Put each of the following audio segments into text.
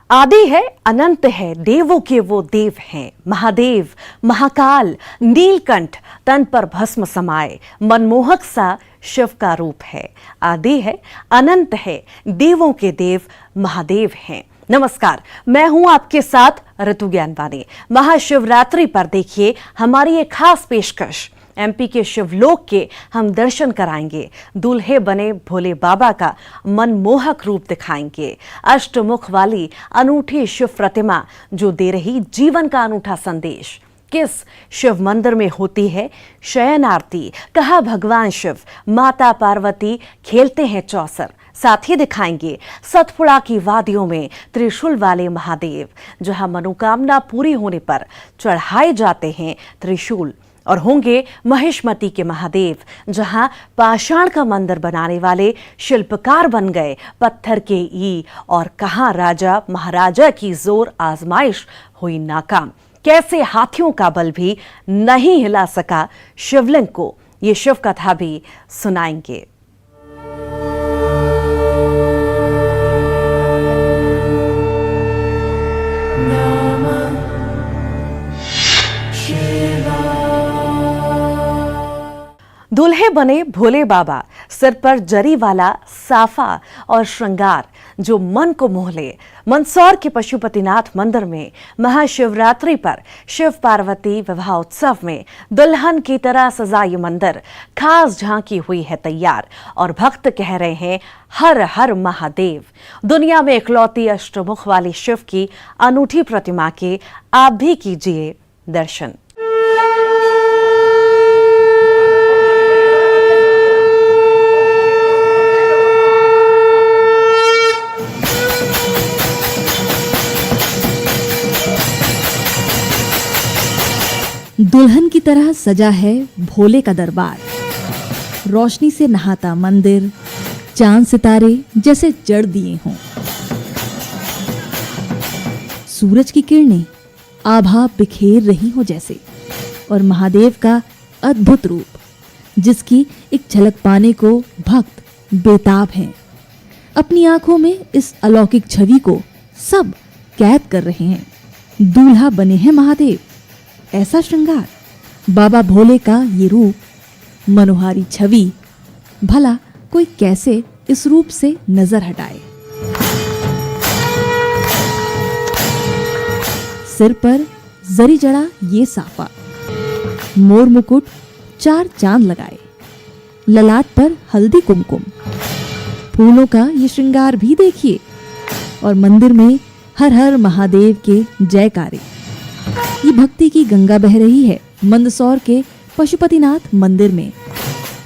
आदि है, अनंत है, देवों के वो देव हैं। महादेव, महाकाल, नीलकंठ, तन पर भस्म समाये, मनमोहक सा शिव का रूप है। आदि है, अनंत है, देवों के देव महादेव हैं। नमस्कार, मैं हूं आपके साथ ऋतु ज्ञानवानी। महाशिवरात्रि पर देखिए हमारी एक खास पेशकश। एमपी के शिवलोक के हम दर्शन कराएंगे, दूल्हे बने भोले बाबा का मनमोहक रूप दिखाएंगे, अष्टमुख वाली अनूठी शिव प्रतिमा जो दे रही जीवन का अनूठा संदेश। किस शिव मंदिर में होती है शयन आरती, कहा भगवान शिव माता पार्वती खेलते हैं चौसर। साथ ही दिखाएंगे सतपुड़ा की वादियों में त्रिशूल वाले महादेव, जहां मनोकामना पूरी होने पर चढ़ाए जाते हैं त्रिशूल। और होंगे महिष्मती के महादेव, जहां पाषाण का मंदिर बनाने वाले शिल्पकार बन गए पत्थर के ई। और कहां राजा महाराजा की जोर आजमाइश हुई नाकाम, कैसे हाथियों का बल भी नहीं हिला सका शिवलिंग को। ये शिव कथा भी सुनाएंगे। दूल्हे बने भोले बाबा, सिर पर जरी वाला साफा और श्रृंगार जो मन को मोह ले। मंदसौर के पशुपतिनाथ मंदिर में महाशिवरात्रि पर शिव पार्वती विवाह उत्सव में दुल्हन की तरह सजा ये मंदिर खास झांकी हुई है तैयार। और भक्त कह रहे हैं हर हर महादेव। दुनिया में इकलौती अष्टमुख वाली शिव की अनूठी प्रतिमा के आप भी कीजिए दर्शन। दुल्हन की तरह सजा है भोले का दरबार। रोशनी से नहाता मंदिर, चांद सितारे जैसे जड़ दिए हों। सूरज की किरणें आभा बिखेर रही हो जैसे। और महादेव का अद्भुत रूप जिसकी एक झलक पाने को भक्त बेताब हैं। अपनी आंखों में इस अलौकिक छवि को सब कैद कर रहे हैं। दूल्हा बने हैं महादेव, ऐसा श्रृंगार, बाबा भोले का ये रूप, मनोहारी छवि, भला कोई कैसे इस रूप से नजर हटाए। सिर पर जरी जड़ा ये साफा, मोर मुकुट, 4 चांद लगाए, ललाट पर हल्दी कुमकुम, फूलों का ये श्रृंगार भी देखिए। और मंदिर में हर हर महादेव के जयकारे। ये भक्ति की गंगा बह रही है मंदसौर के पशुपतिनाथ मंदिर में,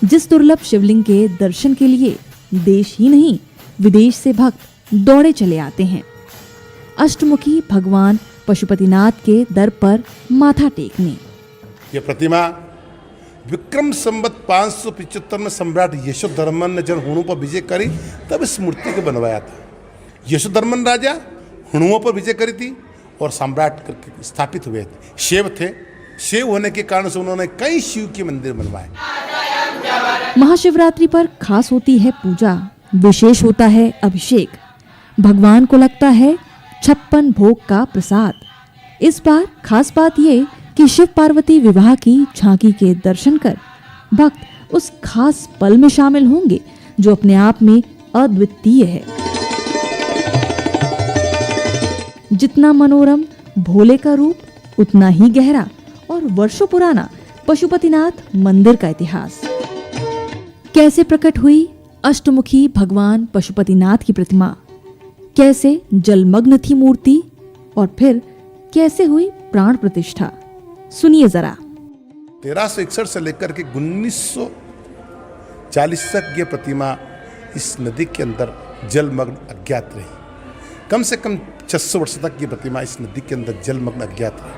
जिस दुर्लभ शिवलिंग के दर्शन के लिए देश ही नहीं विदेश से भक्त दौड़े चले आते हैं। अष्टमुखी भगवान पशुपतिनाथ के दर पर माथा टेकने। ये प्रतिमा विक्रम संवत 575 में सम्राट यशोधर्मन ने जब हुणों पर विजय करी तब इस मूर्ति को बनवाया था। यशोधर्मन राजा हुणुओं पर विजय करी थी और सम्राट करके स्थापित हुए थे। शिव थे, शिव होने के कारण से उन्होंने कई शिव के मंदिर बनवाए। महाशिवरात्रि पर खास होती है पूजा, विशेष होता है अभिषेक, भगवान को लगता है 56 भोग का प्रसाद। इस बार खास बात ये कि शिव पार्वती विवाह की झांकी के दर्शन कर भक्त उस खास पल में शामिल होंगे जो अपने आप में अद्वितीय है। जितना मनोरम भोले का रूप, उतना ही गहरा और वर्षों पुराना पशुपतिनाथ मंदिर का इतिहास। कैसे प्रकट हुई अष्टमुखी भगवान पशुपतिनाथ की प्रतिमा, कैसे जलमग्न थी मूर्ति और फिर कैसे हुई प्राण प्रतिष्ठा, सुनिए जरा। 1361 से लेकर के 1940 तक ये प्रतिमा इस नदी के अंदर जलमग्न अज्ञात रही। कम से कम 600 वर्ष तक ये प्रतिमा इस नदी के अंदर जलमग्न अज्ञात रही।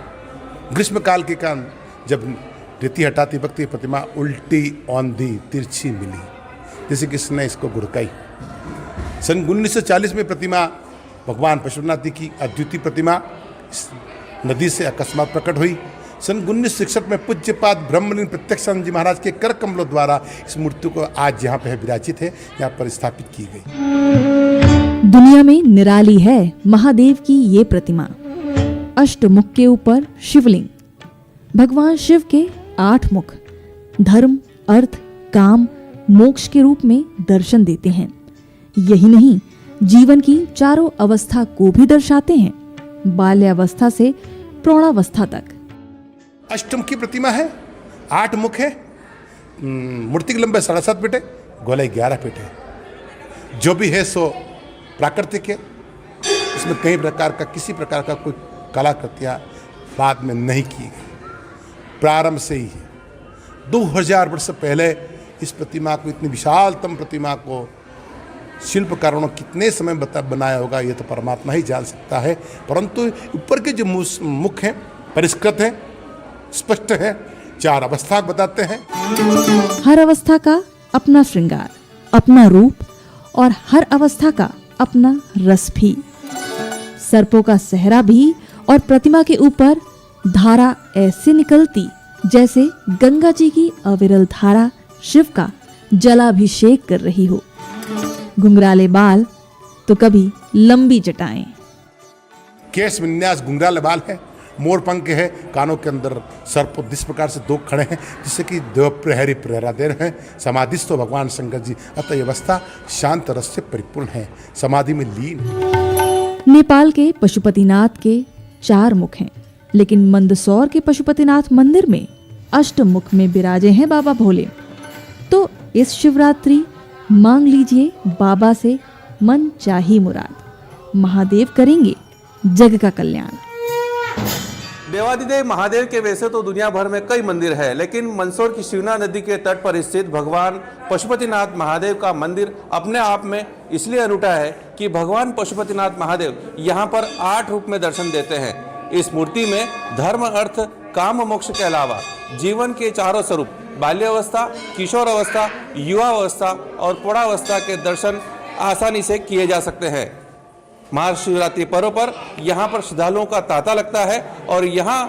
ग्रीष्म काल के कारण जब रेती हटाती वक्त ये प्रतिमा उल्टी, औंधी, तिरछी मिली, जैसे किसने इसको गुड़काई। सन 1940 में प्रतिमा भगवान पशुपतिनाथ की अद्वितीय प्रतिमा इस नदी से अकस्मात प्रकट हुई। सन 1961 में पूज्यपाद ब्रह्मलीन प्रत्यक्षानंद जी महाराज के कर कमलों द्वारा इस मूर्ति को आज यहाँ पे विराजित है, यहाँ पर स्थापित की गई। दुनिया में निराली है महादेव की ये प्रतिमा। अष्टमुख के ऊपर शिवलिंग। भगवान शिव के 8 मुख धर्म, अर्थ, काम, मोक्ष के रूप में दर्शन देते हैं। यही नहीं, जीवन की चारों अवस्था को भी दर्शाते हैं, बाल्यावस्था से प्रौढ़ावस्था तक। अष्टमुखी प्रतिमा है, 8 मुख है, मूर्ति की लंबाई 7.5 फीट है, गोलाई 11 फीट है। जो भी है सो प्राकृतिक है, इसमें कई प्रकार का किसी प्रकार का कोई कलाकृतियाँ बाद में नहीं की गई, प्रारंभ से ही है। 2000 वर्ष पहले इस प्रतिमा को, इतनी विशालतम प्रतिमा को शिल्पकारों ने कितने समय बनाया होगा ये तो परमात्मा ही जान सकता है, परंतु ऊपर के जो मुख हैं परिष्कृत हैं, स्पष्ट हैं, 4 अवस्था बताते हैं। हर अवस्था का अपना श्रृंगार, अपना रूप और हर अवस्था का अपना रस भी। सर्पों का सेहरा भी और प्रतिमा के ऊपर धारा ऐसे निकलती जैसे गंगा जी की अविरल धारा शिव का जलाभिषेक कर रही हो। घुंघराले बाल तो कभी लंबी जटाएं। केश विन्यास घुंघराले बाल है, मोर पंख है, कानों के अंदर सर्प जिस प्रकार से 2 खड़े हैं जिससे कि देव प्रहरी प्रहरा दे रहे हैं। समाधिस्थ तो भगवान शंकर जी, अतः ये अवस्था शांत रस से परिपूर्ण है, समाधि में लीन है। नेपाल के पशुपतिनाथ के 4 मुख हैं, लेकिन मंदसौर के पशुपतिनाथ मंदिर में अष्टमुख में विराजे हैं बाबा भोले। तो इस शिवरात्रि मांग लीजिए बाबा से मन चाही मुराद, महादेव करेंगे जग का कल्याण। देवादिदेव महादेव के वैसे तो दुनिया भर में कई मंदिर है, लेकिन मंदसौर की शिवना नदी के तट पर स्थित भगवान पशुपतिनाथ महादेव का मंदिर अपने आप में इसलिए अनूठा है कि भगवान पशुपतिनाथ महादेव यहाँ पर 8 रूप में दर्शन देते हैं। इस मूर्ति में धर्म, अर्थ, काम, मोक्ष के अलावा जीवन के चारों स्वरूप बाल्यावस्था, किशोर अवस्था, युवा अवस्था और प्रौढ़ावस्था के दर्शन आसानी से किए जा सकते हैं। महाशिवरात्रि पर्व पर यहाँ पर श्रद्धालुओं का तांता लगता है और यहाँ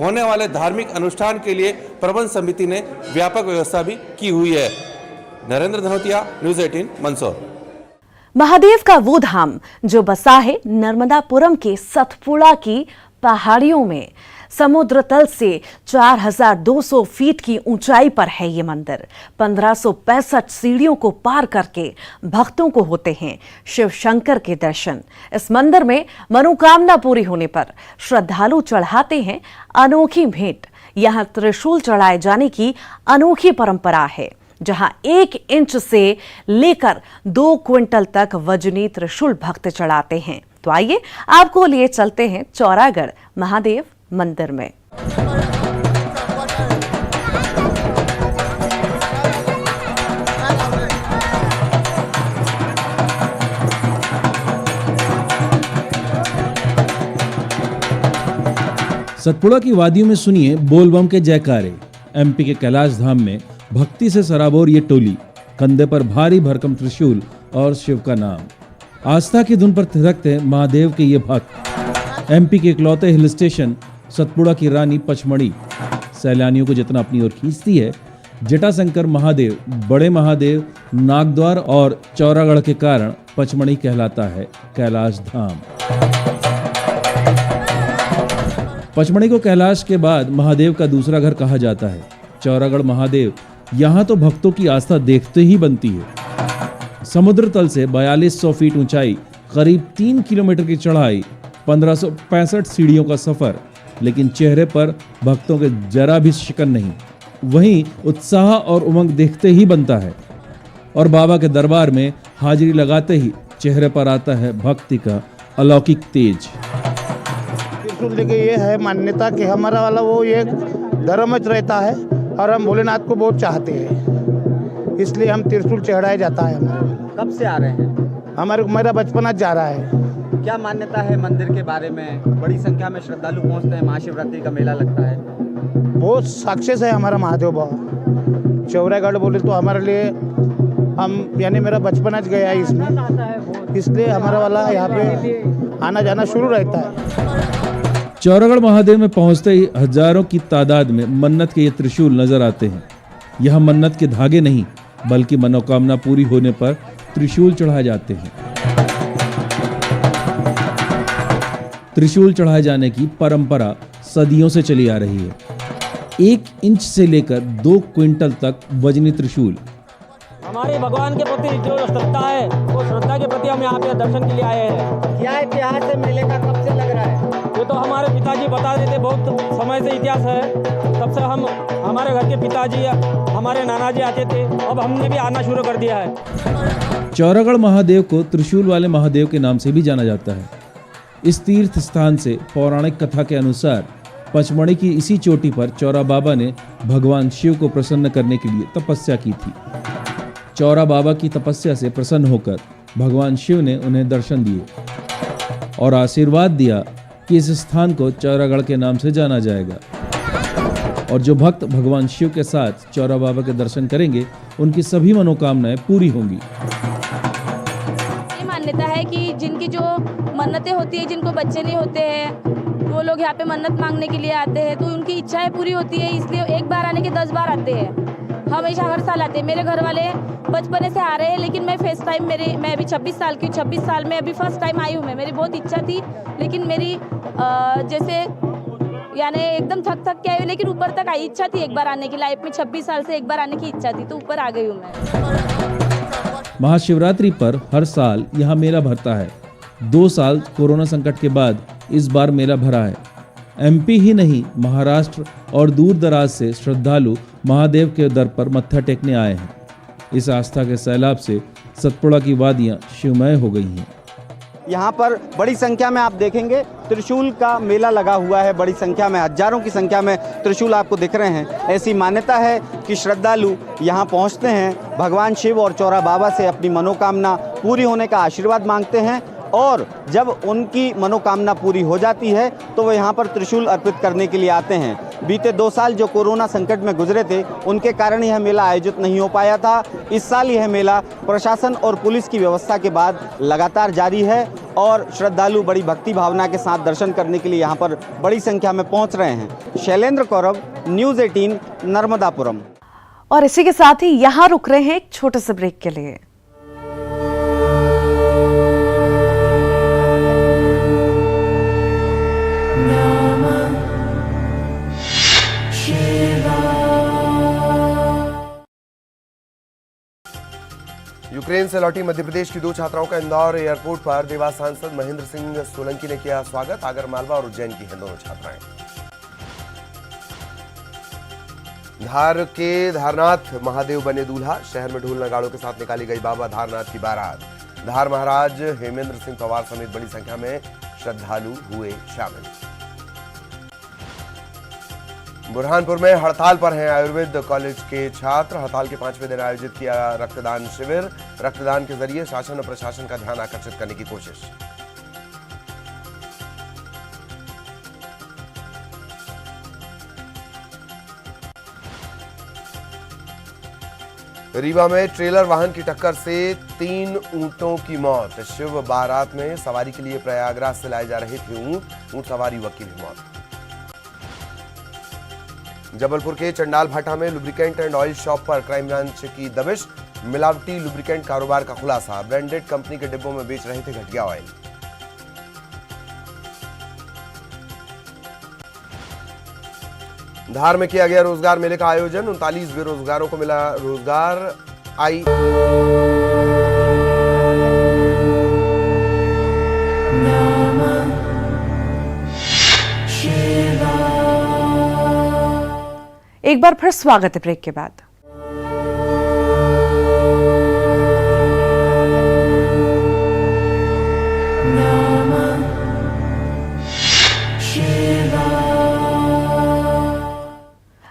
होने वाले धार्मिक अनुष्ठान के लिए प्रबंध समिति ने व्यापक व्यवस्था भी की हुई है। नरेंद्र धनोतिया, न्यूज़ 18, मंदसौर। महादेव का वो धाम जो बसा है नर्मदापुरम के सतपुड़ा की पहाड़ियों में। समुद्र तल से 4200 फीट की ऊंचाई पर है ये मंदिर। 1565 सीढ़ियों को पार करके भक्तों को होते हैं शिव शंकर के दर्शन। इस मंदिर में मनोकामना पूरी होने पर श्रद्धालु चढ़ाते हैं अनोखी भेंट। यहाँ त्रिशूल चढ़ाए जाने की अनोखी परंपरा है, जहां 1 इंच से लेकर 2 क्विंटल तक वजनी त्रिशूल भक्त चढ़ाते हैं। तो आइए आपको लिए चलते हैं चौरागढ़ महादेव मंदिर में। सतपुड़ा की वादियों में सुनिए बोलबम के जयकारे। एमपी के कैलाश धाम में भक्ति से सराबोर ये टोली, कंधे पर भारी भरकम त्रिशूल और शिव का नाम। आस्था की धुन पर थिरकते महादेव के ये भक्त। एमपी के इकलौते हिल स्टेशन सतपुड़ा की रानी पचमढ़ी सैलानियों को जितना अपनी ओर खींचती है, जटाशंकर महादेव, बड़े महादेव, नागद्वार और चौरागढ़ के कारण पचमढ़ी कहलाता है कैलाश धाम। पचमढ़ी को कैलाश के बाद महादेव का दूसरा घर कहा जाता है। चौरागढ़ महादेव यहाँ तो भक्तों की आस्था देखते ही बनती है। समुद्र तल से 4200 फीट ऊंचाई, करीब 3 किलोमीटर की चढ़ाई, 1565 सीढ़ियों का सफर, लेकिन चेहरे पर भक्तों के जरा भी शिकन नहीं। वहीं उत्साह और उमंग देखते ही बनता है और बाबा के दरबार में हाजिरी लगाते ही चेहरे पर आता है भक्ति का अलौकिक तेज। त्रिशूल लेके ये है मान्यता कि हमारा वाला वो ये धर्म में रहता है और हम भोलेनाथ को बहुत चाहते हैं, इसलिए हम त्रिशूल चढ़ाया जाता है। कब से आ रहे हैं? मेरा बचपन जा रहा है। क्या मान्यता है मंदिर के बारे में? बड़ी संख्या में श्रद्धालु पहुंचते हैं, महाशिवरात्रि का मेला लगता है। बहुत सक्सेस है हमारा महादेव बाबा। चौरागढ़ बोले तो हमारे लिए हम यानी मेरा बचपन आज गया है इसमें, इसलिए हमारा वाला यहाँ पे आना जाना शुरू रहता है। चौरागढ़ महादेव में पहुंचते ही हजारों की तादाद में मन्नत के ये त्रिशूल नजर आते हैं। यह मन्नत के धागे नहीं बल्कि मनोकामना पूरी होने पर त्रिशूल चढ़ाए जाते हैं। त्रिशूल चढ़ाए जाने की परंपरा सदियों से चली आ रही है। 1 इंच से लेकर 2 क्विंटल तक वजनी त्रिशूल। हमारे भगवान के प्रति जो श्रद्धा है वो श्रद्धा के प्रति हम यहाँ पे दर्शन के लिए आए हैं। क्या इतिहास है मेले का, कब से लग रहा है? ये तो हमारे पिताजी बता देते, बहुत समय से इतिहास है। तब से हमारे घर के पिताजी हमारे नाना जी आते थे, अब हमने भी आना शुरू कर दिया है। चौरागढ़ महादेव को त्रिशूल वाले महादेव के नाम से भी जाना जाता है। इस तीर्थ स्थान से पौराणिक कथा के अनुसार पचमढ़ी की इसी चोटी पर चौरा बाबा ने भगवान शिव को प्रसन्न करने के लिए तपस्या की थी। चौरा बाबा की तपस्या से प्रसन्न होकर भगवान शिव ने उन्हें दर्शन दिए और आशीर्वाद दिया कि इस स्थान को चौरागढ़ के नाम से जाना जाएगा और जो भक्त भगवान शिव के साथ चौरा बाबा के दर्शन करेंगे उनकी सभी मनोकामनाएं पूरी होंगी। ये मान्यता है कि जिनकी जो मन्नतें होती है, जिनको बच्चे नहीं होते हैं, वो लोग यहाँ पे मन्नत मांगने के लिए आते हैं तो उनकी इच्छाएं पूरी होती है। इसलिए एक बार आने के 10 बार आते हैं। हमेशा हर साल आते हैं। मेरे घर वाले बचपन से आ रहे हैं, लेकिन मैं फर्स्ट टाइम मैं अभी 26 साल की हूँ। 26 साल में अभी फर्स्ट टाइम आई हूँ मैं। मेरी बहुत इच्छा थी, लेकिन मेरी जैसे यानी एकदम थक के आई हूँ, लेकिन ऊपर तक आई। इच्छा थी एक बार आने की, लाइफ में 26 साल से एक बार आने की इच्छा थी, तो ऊपर आ गई हूँ मैं। महाशिवरात्रि पर हर साल यहाँ मेला भरता है। 2 साल कोरोना संकट के बाद इस बार मेला भरा है। एमपी ही नहीं, महाराष्ट्र और दूर दराज से श्रद्धालु महादेव के दर पर मत्था टेकने आए हैं। इस आस्था के सैलाब से सतपुड़ा की वादियां शिवमय हो गई हैं। यहाँ पर बड़ी संख्या में आप देखेंगे त्रिशूल का मेला लगा हुआ है। बड़ी संख्या में, हजारों की संख्या में त्रिशूल आपको दिख रहे हैं। ऐसी मान्यता है कि श्रद्धालु यहाँ पहुँचते हैं, भगवान शिव और चौरा बाबा से अपनी मनोकामना पूरी होने का आशीर्वाद मांगते हैं और जब उनकी मनोकामना पूरी हो जाती है तो वो यहाँ पर त्रिशूल अर्पित करने के लिए आते हैं। बीते 2 साल जो कोरोना संकट में गुजरे थे, उनके कारण यह मेला आयोजित नहीं हो पाया था। इस साल यह मेला प्रशासन और पुलिस की व्यवस्था के बाद लगातार जारी है और श्रद्धालु बड़ी भक्ति भावना के साथ दर्शन करने के लिए यहाँ पर बड़ी संख्या में पहुँच रहे हैं। शैलेंद्र कौरव, न्यूज़ 18, नर्मदापुरम। और इसी के साथ ही यहाँ रुक रहे हैं एक छोटे से ब्रेक के लिए। यूक्रेन से लौटी मध्य प्रदेश की 2 छात्राओं का इंदौर एयरपोर्ट पर देवास सांसद महेंद्र सिंह सोलंकी ने किया स्वागत। आगरमालवा और उज्जैन की हैं दोनों छात्राएं। धार के धारनाथ महादेव बने दूल्हा। शहर में ढोल नगाड़ों के साथ निकाली गई बाबा धारनाथ की बारात। धार महाराज हेमेंद्र सिंह पवार समेत बड़ी संख्या में श्रद्धालु हुए शामिल। बुरहानपुर में हड़ताल पर हैं आयुर्वेद कॉलेज के छात्र। हड़ताल के 5वें दिन आयोजित किया रक्तदान शिविर। रक्तदान के जरिए शासन और प्रशासन का ध्यान आकर्षित करने की कोशिश। रीवा में ट्रेलर वाहन की टक्कर से 3 ऊंटों की मौत। शिव बारात में सवारी के लिए प्रयागराज से लाए जा रहे थे ऊंट सवार युवक की भी मौत। जबलपुर के चंडाल भाटा में लुब्रिकेंट एंड ऑयल शॉप पर क्राइम ब्रांच की दबिश। मिलावटी लुब्रिकेंट कारोबार का खुलासा। ब्रांडेड कंपनी के डिब्बों में बेच रहे थे घटिया ऑयल। धार में किया गया रोजगार मेले का आयोजन। 39 बेरोजगारों को मिला रोजगार। एक बार फिर स्वागत है ब्रेक के बाद।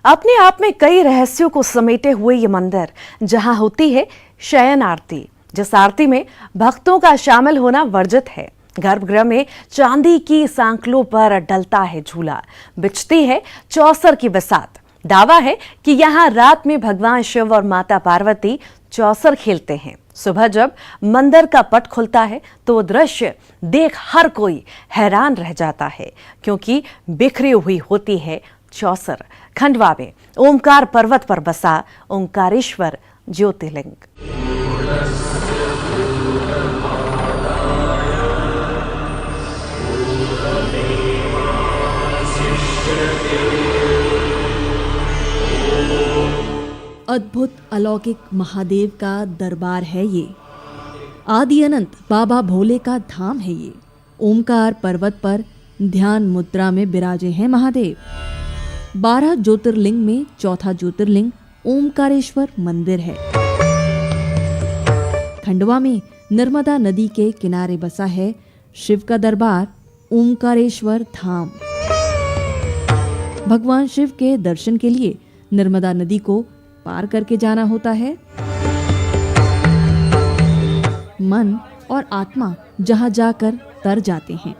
अपने आप में कई रहस्यों को समेटे हुए ये मंदिर, जहां होती है शयन आरती, जिस आरती में भक्तों का शामिल होना वर्जित है। गर्भगृह में चांदी की सांकलों पर डलता है झूला, बिछती है चौसर की बसात। दावा है कि यहाँ रात में भगवान शिव और माता पार्वती चौसर खेलते हैं। सुबह जब मंदिर का पट खुलता है तो वो दृश्य देख हर कोई हैरान रह जाता है, क्योंकि बिखरी हुई होती है चौसर। खंडवा में ओमकार पर्वत पर बसा ओंकारेश्वर ज्योतिर्लिंग। अद्भुत अलौकिक महादेव का दरबार है ये। आदि अनंत बाबा भोले का धाम है ये। ओमकार पर्वत पर ध्यान मुद्रा में विराजे हैं महादेव। 12 ज्योतिर्लिंग में चौथा ज्योतिर्लिंग ओमकारेश्वर मंदिर है। खंडवा में नर्मदा नदी के किनारे बसा है शिव का दरबार ओमकारेश्वर धाम। भगवान शिव के दर्शन के लिए नर्मदा नदी को पार करके जाना होता है। मन और आत्मा जहां जाकर तर जाते हैं।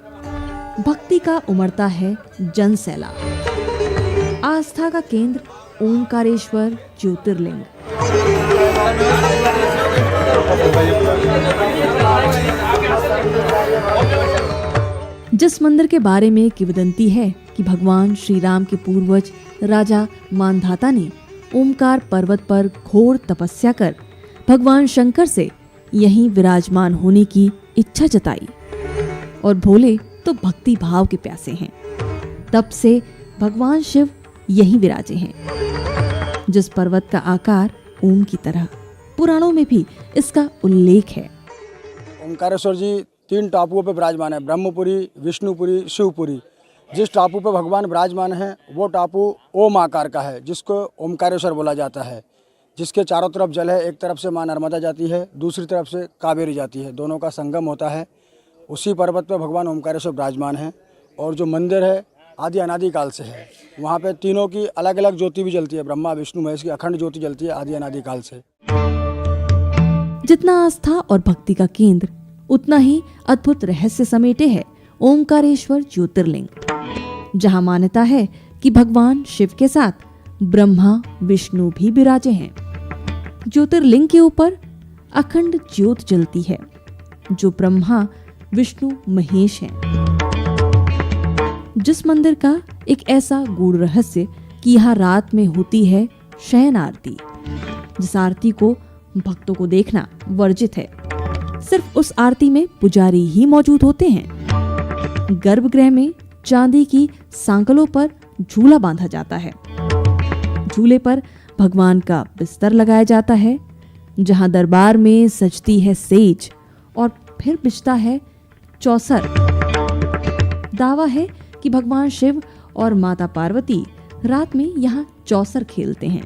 भक्ति का उमड़ता है जन सैलाब। आस्था का केंद्र ओमकारेश्वर ज्योतिर्लिंग। जिस मंदिर के बारे में किंवदंती है कि भगवान श्री राम के पूर्वज राजा मानधाता ने ओमकार पर्वत पर घोर तपस्या कर भगवान शंकर से यहीं विराजमान होने की इच्छा जताई, और भोले तो भक्ति भाव के प्यासे हैं। तब से भगवान शिव यहीं विराजे हैं। जिस पर्वत का आकार ओम की तरह, पुराणों में भी इसका उल्लेख है। ओंकारेश्वर जी 3 टापुओं पर विराजमान है, ब्रह्मपुरी, विष्णुपुरी, शिवपुरी। जिस टापू पर भगवान विराजमान हैं वो टापू ओम आकार का है, जिसको ओमकारेश्वर बोला जाता है, जिसके चारों तरफ जल है। एक तरफ से माँ नर्मदा जाती है, दूसरी तरफ से कावेरी जाती है, दोनों का संगम होता है। उसी पर्वत पर भगवान ओमकारेश्वर विराजमान हैं। और जो मंदिर है आदि अनादि काल से है। वहाँ पे तीनों की अलग अलग ज्योति भी जलती है, ब्रह्मा विष्णु महेश की अखंड ज्योति जलती है आदि अनादि काल से। जितना आस्था और भक्ति का केंद्र, उतना ही अद्भुत रहस्य समेटे है ओमकारेश्वर ज्योतिर्लिंग, जहां मान्यता है कि भगवान शिव के साथ ब्रह्मा विष्णु भी विराजे हैं। ज्योतिर्लिंग के ऊपर अखंड ज्योत जलती है, जो ब्रह्मा विष्णु महेश हैं। जिस मंदिर का एक ऐसा गूढ़ रहस्य कि यहाँ रात में होती है शयन आरती, जिस आरती को भक्तों को देखना वर्जित है। सिर्फ उस आरती में पुजारी ही मौजूद होते हैं। गर्भगृह में चांदी की सांकलों पर झूला बांधा जाता है। झूले पर भगवान का बिस्तर लगाया जाता है, जहां दरबार में सजती है सेज और फिर बिछता है चौसर। दावा है कि भगवान शिव और माता पार्वती रात में यहाँ चौसर खेलते हैं।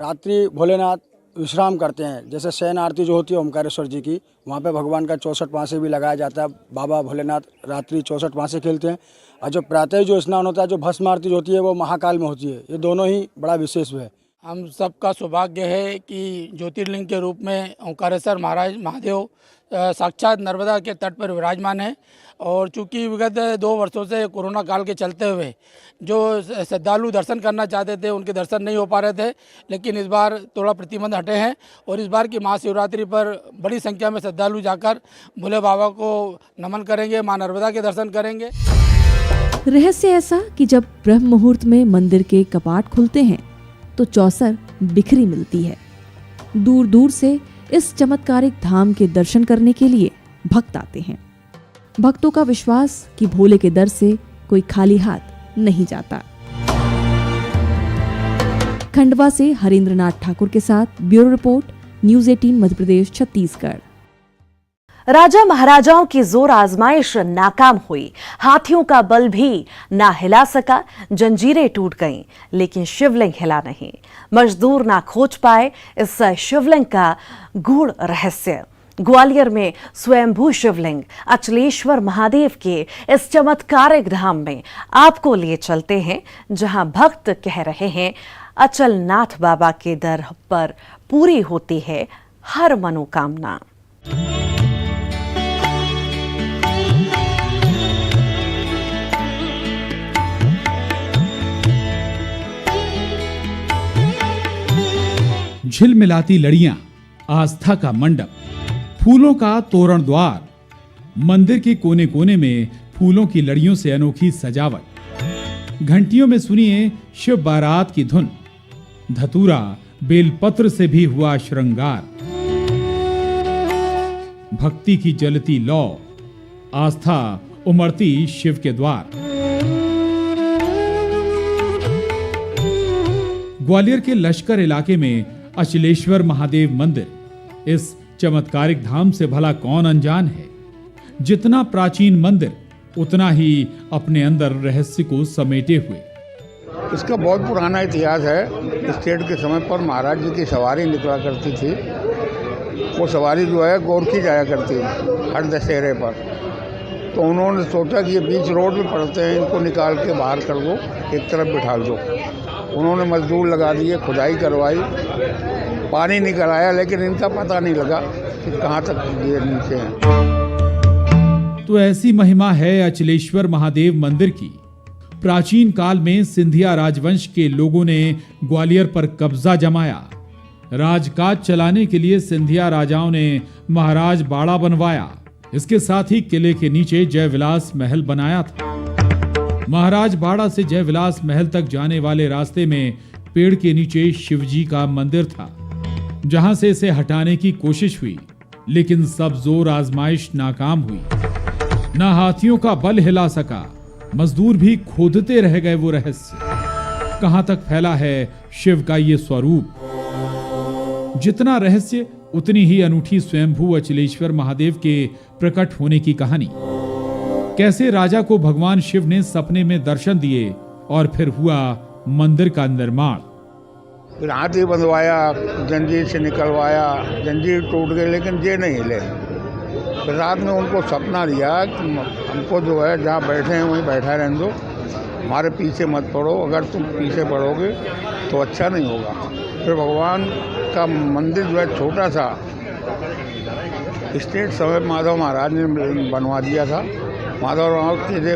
रात्रि भोलेनाथ विश्राम करते हैं। जैसे शयन आरती जो होती है ओमकारेश्वर जी की, वहाँ पे भगवान का 64 पाँसे भी लगाया जाता है। बाबा भोलेनाथ रात्रि 64 पाँसे खेलते हैं। और जो प्रातः जो स्नान होता है, जो भस्म आरती जो होती है, वो महाकाल में होती है। ये दोनों ही बड़ा विशेष है। हम सबका सौभाग्य है कि ज्योतिर्लिंग के रूप में ओंकारेश्वर महाराज महादेव साक्षात नर्मदा के तट पर विराजमान है। और चूंकि विगत 2 वर्षों से कोरोना काल के चलते हुए जो श्रद्धालु दर्शन करना चाहते थे, उनके दर्शन नहीं हो पा रहे थे, लेकिन इस बार थोड़ा प्रतिबंध हटे हैं। और इस बार की महाशिवरात्रि पर बड़ी संख्या में श्रद्धालु जाकर भोले बाबा को नमन करेंगे, माँ नर्मदा के दर्शन करेंगे। रहस्य ऐसा कि जब ब्रह्म मुहूर्त में मंदिर के कपाट खुलते हैं तो चौसर बिखरी मिलती है। दूर दूर से इस चमत्कारिक धाम के दर्शन करने के लिए भक्त आते हैं। भक्तों का विश्वास कि भोले के दर से कोई खाली हाथ नहीं जाता। खंडवा से हरेंद्र नाथ ठाकुर के साथ bureau report, news 18 Madhya Pradesh Chhattisgarh. राजा महाराजाओं की जोर आजमाइश नाकाम हुई। हाथियों का बल भी ना हिला सका, जंजीरें टूट गईं, लेकिन शिवलिंग हिला नहीं। मजदूर ना खोज पाए इस शिवलिंग का गूढ़ रहस्य। ग्वालियर में स्वयंभू शिवलिंग अचलेश्वर महादेव के इस चमत्कारिक धाम में आपको लिए चलते हैं, जहां भक्त कह रहे हैं अचलनाथ बाबा के दर पर पूरी होती है हर मनोकामना। झिलमिलाती लड़ियां, आस्था का मंडप, फूलों का तोरण द्वार, मंदिर के कोने कोने में फूलों की लड़ियों से अनोखी सजावट, घंटियों में सुनिए शिव बारात की धुन, धतूरा बेलपत्र से भी हुआ श्रृंगार, भक्ति की जलती लौ, आस्था उमड़ती शिव के द्वार। ग्वालियर के लश्कर इलाके में अचलेश्वर महादेव मंदिर, इस चमत्कारिक धाम से भला कौन अनजान है। जितना प्राचीन मंदिर उतना ही अपने अंदर रहस्य को समेटे हुए। इसका बहुत पुराना इतिहास है। स्टेट के समय पर महाराज जी की सवारी निकला करती थी। वो सवारी जो है गोरखी जाया करती है हर दशहरे पर। तो उन्होंने सोचा कि ये बीच रोड में पड़ते हैं, इनको निकाल के बाहर कर दो, एक तरफ बिठा दो। उन्होंने मजदूर लगा दिए, खुदाई करवाई, पानी निकल आया, लेकिन इनका पता नहीं लगा कि कहाँ तक ये नीचे हैं। तो ऐसी महिमा है अचलेश्वर महादेव मंदिर की। प्राचीन काल में सिंधिया राजवंश के लोगों ने ग्वालियर पर कब्जा जमाया। राजकाज चलाने के लिए सिंधिया राजाओं ने महाराज बाड़ा बनवाया। इसके साथ ही किले के नीचे जयविलास महल बनाया था। महाराज बाड़ा से जयविलास महल तक जाने वाले रास्ते में पेड़ के नीचे शिवजी का मंदिर था, जहां से इसे हटाने की कोशिश हुई, लेकिन सब जोर आजमाइश नाकाम हुई। ना हाथियों का बल हिला सका, मजदूर भी खोदते रह गए वो रहस्य। कहां तक फैला है शिव का ये स्वरूप। जितना रहस्य उतनी ही अनूठी स्वयंभू अचलेश्वर महादेव के प्रकट होने की कहानी। कैसे राजा को भगवान शिव ने सपने में दर्शन दिए और फिर हुआ मंदिर का निर्माण। फिर हाथी बंधवाया, जंजीर से निकलवाया, जंजीर टूट गई लेकिन ये नहीं हिले। फिर रात में उनको सपना दिया कि हमको जो है जहाँ बैठे हैं वहीं बैठा रहने दो, हमारे पीछे मत पड़ो, अगर तुम पीछे पड़ोगे तो अच्छा नहीं होगा। फिर भगवान का मंदिर जो है छोटा सा स्टेट समय माधव महाराज ने बनवा दिया था। माधव राव के जो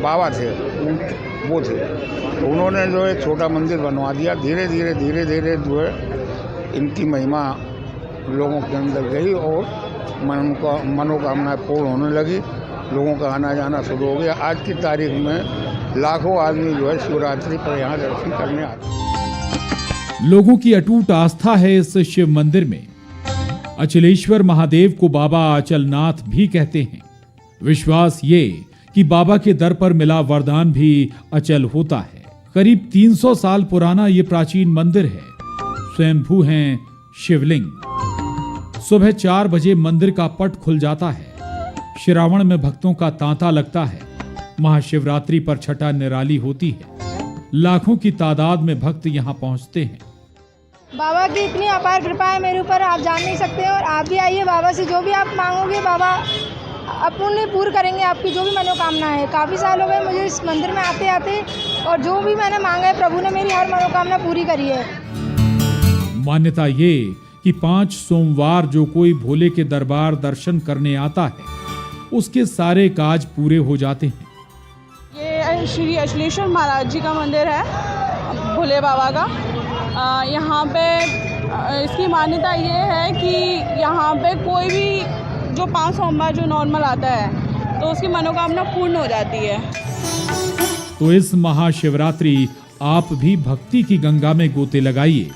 बाबा थे वो थे, तो उन्होंने जो है छोटा मंदिर बनवा दिया। धीरे धीरे जो है इनकी महिमा लोगों के अंदर गई और मनोकामनाएं पूर्ण होने लगी। लोगों का आना जाना शुरू हो गया। आज की तारीख में लाखों आदमी जो है शिवरात्रि पर यहाँ दर्शन करने आते हैं। लोगों की अटूट आस्था है इस शिव मंदिर में। अचलेश्वर महादेव को बाबा अचलनाथ भी कहते हैं। विश्वास ये कि बाबा के दर पर मिला वरदान भी अचल होता है। करीब 300 साल पुराना ये प्राचीन मंदिर है। स्वयंभू हैं शिवलिंग। सुबह 4 बजे मंदिर का पट खुल जाता है। श्रावण में भक्तों का तांता लगता है। महाशिवरात्रि पर छठा निराली होती है। लाखों की तादाद में भक्त यहाँ पहुँचते हैं। बाबा की इतनी अपार कृपा है मेरे ऊपर, आप जान नहीं सकते। और आप भी आइए, बाबा से जो भी आप मांगोगे बाबा अपने पूर्ण करेंगे, आपकी जो भी मनोकामना है। काफ़ी साल हो गए मुझे इस मंदिर में आते आते, और जो भी मैंने मांगा है प्रभु ने मेरी हर मनोकामना पूरी करी है। मान्यता ये कि 5 सोमवार जो कोई भोले के दरबार दर्शन करने आता है, उसके सारे काज पूरे हो जाते हैं। ये श्री अचलेश्वर महाराज जी का मंदिर है, भोले बाबा का। यहाँ पे इसकी मान्यता ये है कि यहाँ पे कोई भी जो 5 सोमवार जो नॉर्मल आता है तो उसकी मनोकामना पूर्ण हो जाती है। तो इस महाशिवरात्रि आप भी भक्ति की गंगा में गोते लगाइए।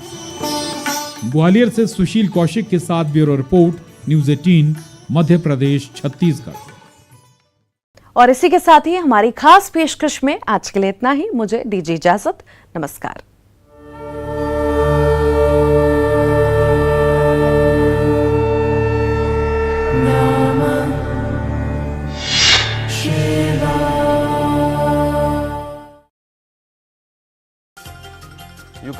ग्वालियर से सुशील कौशिक के साथ bureau report, news 18, Madhya Pradesh, Chhattisgarh. और इसी के साथ ही हमारी खास पेशकश में आज के लिए इतना ही। मुझे दीजिए इजाजत। नमस्कार। यूक्रेन